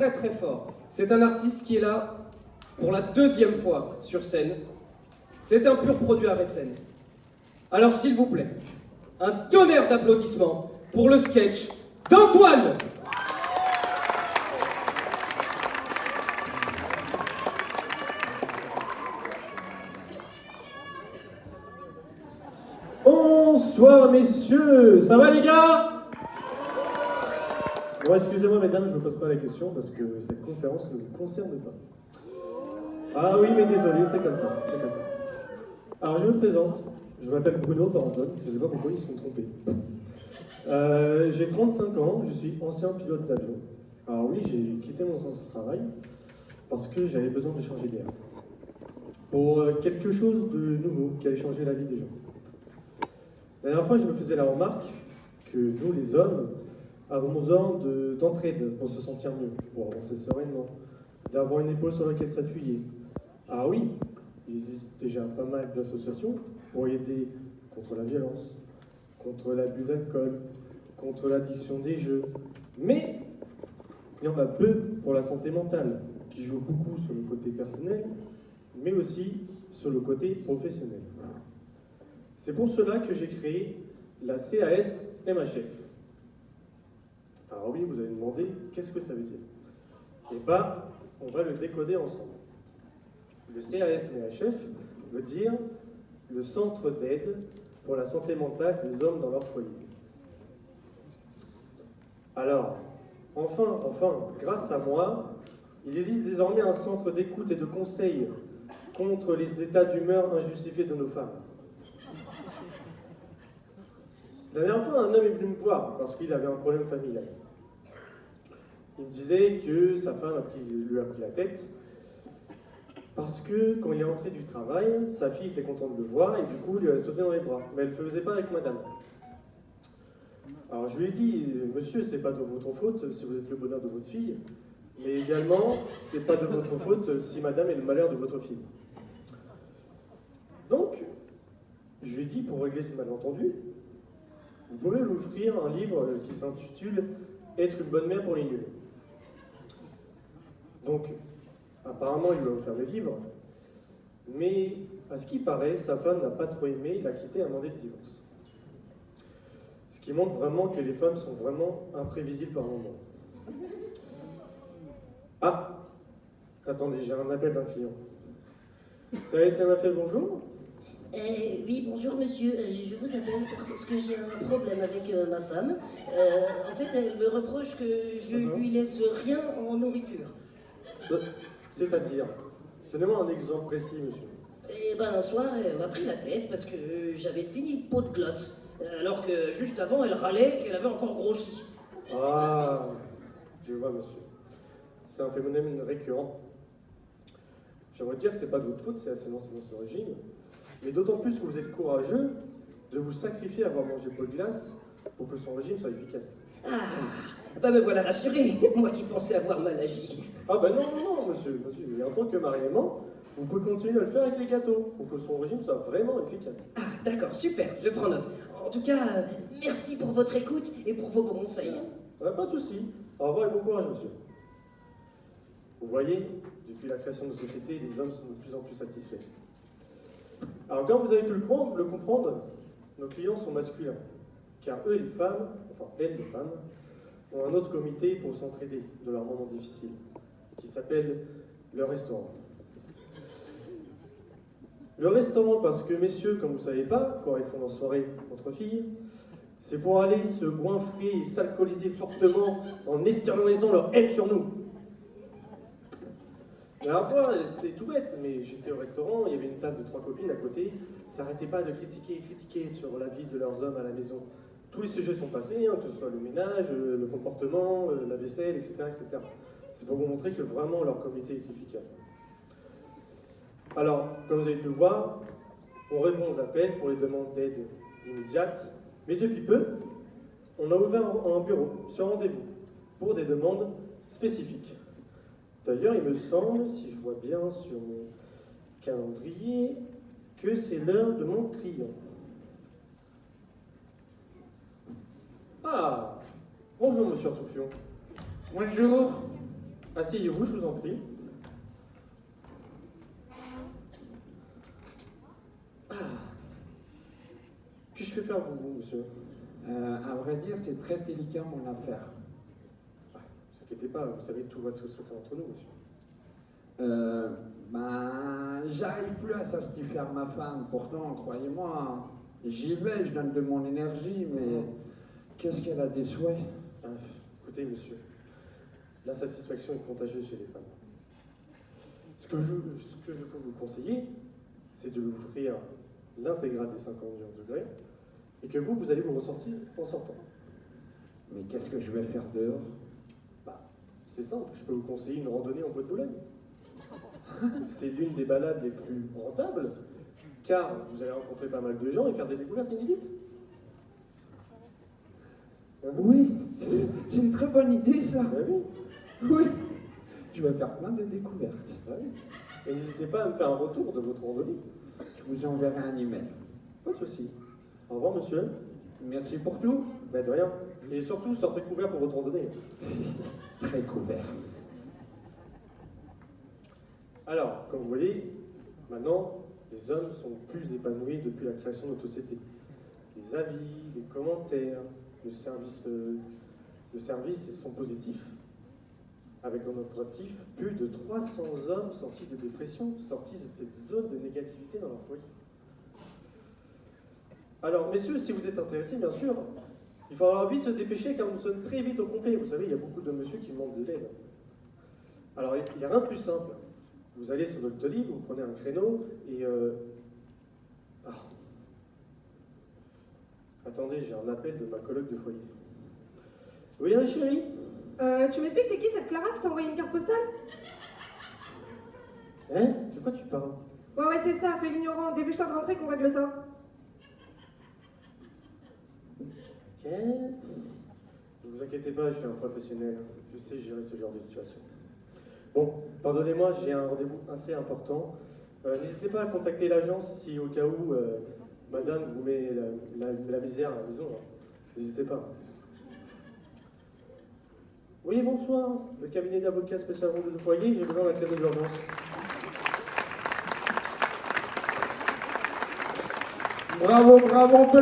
très très fort. C'est un artiste qui est là pour la deuxième fois sur scène. C'est un pur produit à Récenne. Alors s'il vous plaît, un tonnerre d'applaudissements pour le sketch d'Antoine. Bonsoir messieurs, ça va les gars? Bon, excusez-moi mesdames, je ne vous pose pas la question parce que cette conférence ne vous concerne pas. Ah oui, mais désolé, c'est comme ça, c'est comme ça. Alors je me présente, je m'appelle Bruno Parandone, je ne sais pas pourquoi ils se sont trompés. J'ai 35 ans, je suis ancien pilote d'avion. Alors oui, j'ai quitté mon ancien travail parce que j'avais besoin de changer d'air. Pour quelque chose de nouveau qui allait changer la vie des gens. La dernière fois, je me faisais la remarque que nous, les hommes, avons besoin d'entraide pour se sentir mieux, pour avancer sereinement, d'avoir une épaule sur laquelle s'appuyer. Ah oui, il existe déjà pas mal d'associations pour aider contre la violence, contre l'abus d'alcool, contre l'addiction des jeux, mais il y en a peu pour la santé mentale, qui joue beaucoup sur le côté personnel, mais aussi sur le côté professionnel. C'est pour cela que j'ai créé la CAS MHF. Alors oui, vous allez me demander, qu'est-ce que ça veut dire? Eh bien, on va le décoder ensemble. Le CAS MHF veut dire le centre d'aide pour la santé mentale des hommes dans leur foyer. Alors, enfin, grâce à moi, il existe désormais un centre d'écoute et de conseil contre les états d'humeur injustifiés de nos femmes. La dernière fois, un homme est venu me voir parce qu'il avait un problème familial. Il me disait que sa femme lui a pris la tête parce que quand il est rentré du travail, sa fille était contente de le voir et du coup, il lui a sauté dans les bras. Mais elle ne le faisait pas avec madame. Alors je lui ai dit, monsieur, c'est pas de votre faute si vous êtes le bonheur de votre fille, mais également, c'est pas de votre faute si madame est le malheur de votre fille. Donc, je lui ai dit, pour régler ce malentendu, vous pouvez lui offrir un livre qui s'intitule « Être une bonne mère pour les nuls ». Donc, apparemment, il lui a offert le livre, mais à ce qui paraît, sa femme n'a pas trop aimé, il a quitté et a demandé le divorce. Ce qui montre vraiment que les femmes sont vraiment imprévisibles par moment. Ah, attendez, j'ai un appel d'un client. Ça m'a fait bonjour? Oui, bonjour monsieur, je vous appelle parce que j'ai un problème avec ma femme. En fait, elle me reproche que je lui laisse rien en nourriture. C'est-à-dire? Donnez-moi un exemple précis, monsieur. Eh ben, un soir, elle m'a pris la tête parce que j'avais fini le pot de glace, alors que juste avant, elle râlait qu'elle avait encore grossi. Ah, je vois, monsieur. C'est un phénomène récurrent. J'aimerais dire que c'est pas de votre faute, c'est assez lancé dans ce régime. Mais d'autant plus que vous êtes courageux de vous sacrifier à avoir mangé pot de glace pour que son régime soit efficace. Ah, bah me voilà rassuré, moi qui pensais avoir mal agi. Ah ben non, monsieur. Et en tant que mari-aimant, vous pouvez continuer à le faire avec les gâteaux pour que son régime soit vraiment efficace. Ah, d'accord, super, je prends note. En tout cas, merci pour votre écoute et pour vos bons conseils. Pas de souci. Au revoir et bon courage, monsieur. Vous voyez, depuis la création de nos sociétés, les hommes sont de plus en plus satisfaits. Alors, comme vous avez pu le comprendre, nos clients sont masculins, car eux, les femmes, enfin elles, les femmes, ont un autre comité pour s'entraider de leurs moments difficiles, qui s'appelle le restaurant. Le restaurant, parce que messieurs, comme vous ne savez pas, quand ils font en soirée entre filles, c'est pour aller se goinfrer et s'alcooliser fortement en externalisant leur haine sur nous. La dernière fois, c'est tout bête, mais j'étais au restaurant, il y avait une table de 3 copines à côté, ça n'arrêtait pas de critiquer sur la vie de leurs hommes à la maison. Tous les sujets sont passés, que ce soit le ménage, le comportement, la vaisselle, etc. C'est pour vous montrer que vraiment leur comité est efficace. Alors, comme vous avez pu le voir, on répond aux appels pour les demandes d'aide immédiate, mais depuis peu, on a ouvert un bureau sur rendez-vous pour des demandes spécifiques. D'ailleurs, il me semble, si je vois bien sur mon calendrier, que c'est l'heure de mon client. Ah, bonjour Monsieur Artouffion. Bonjour. Asseyez-vous, je vous en prie. Ah. Que je fais faire pour vous, monsieur? À vrai dire, c'est très délicat mon affaire. Ah, ne vous inquiétez pas, vous savez, tout va se secret entre nous, monsieur. J'arrive plus à satisfaire ma femme. Pourtant, croyez-moi, j'y vais, je donne de mon énergie, mais qu'est-ce qu'elle a des souhaits? Ah, écoutez, monsieur, l'insatisfaction est contagieuse chez les femmes. Ce que je peux vous conseiller, c'est de lui offrir l'intégrale des 50 degrés et que vous allez vous ressentir en sortant. Mais qu'est-ce que je vais faire dehors? Bah, c'est simple, je peux vous conseiller une randonnée en bois de Boulogne. C'est l'une des balades les plus rentables, car vous allez rencontrer pas mal de gens et faire des découvertes inédites. Oui, c'est une très bonne idée ça. Bah oui, Oui, je vais faire plein de découvertes. bah oui. Et n'hésitez pas à me faire un retour de votre randonnée. Je vous enverrai un email. Pas de souci. Au revoir, monsieur. Merci pour tout. Bah, de rien. Et surtout, sortez couvert pour votre randonnée. Très couvert. Alors, comme vous voyez, maintenant, les hommes sont plus épanouis depuis la création de notre société. Les avis, les commentaires, le service sont positifs. Avec dans notre actif, plus de 300 hommes sortis de dépression, sortis de cette zone de négativité dans leur foyer. Alors, messieurs, si vous êtes intéressés, bien sûr, il faudra vite se dépêcher car nous sommes très vite au complet. Vous savez, il y a beaucoup de monsieur qui manquent de l'aide. Alors, il n'y a rien de plus simple. Vous allez sur Doctolib, vous prenez un créneau et... Ah. Attendez, j'ai un appel de ma coloc de foyer. Oui, hein, chérie? Tu m'expliques, c'est qui cette Clara qui t'a envoyé une carte postale? Hein? De quoi tu parles? Ouais, c'est ça, fais l'ignorant. Début-toi de rentrer qu'on règle ça. Ok. Ne vous inquiétez pas, je suis un professionnel. Je sais gérer ce genre de situation. Bon, pardonnez-moi, j'ai un rendez-vous assez important. N'hésitez pas à contacter l'agence si au cas où madame vous met la misère à la maison. Hein. N'hésitez pas. Oui, bonsoir. Le cabinet d'avocats spécial ronde de foyer, j'ai besoin d'un créneau d'urgence. Bravo, bravo, on peut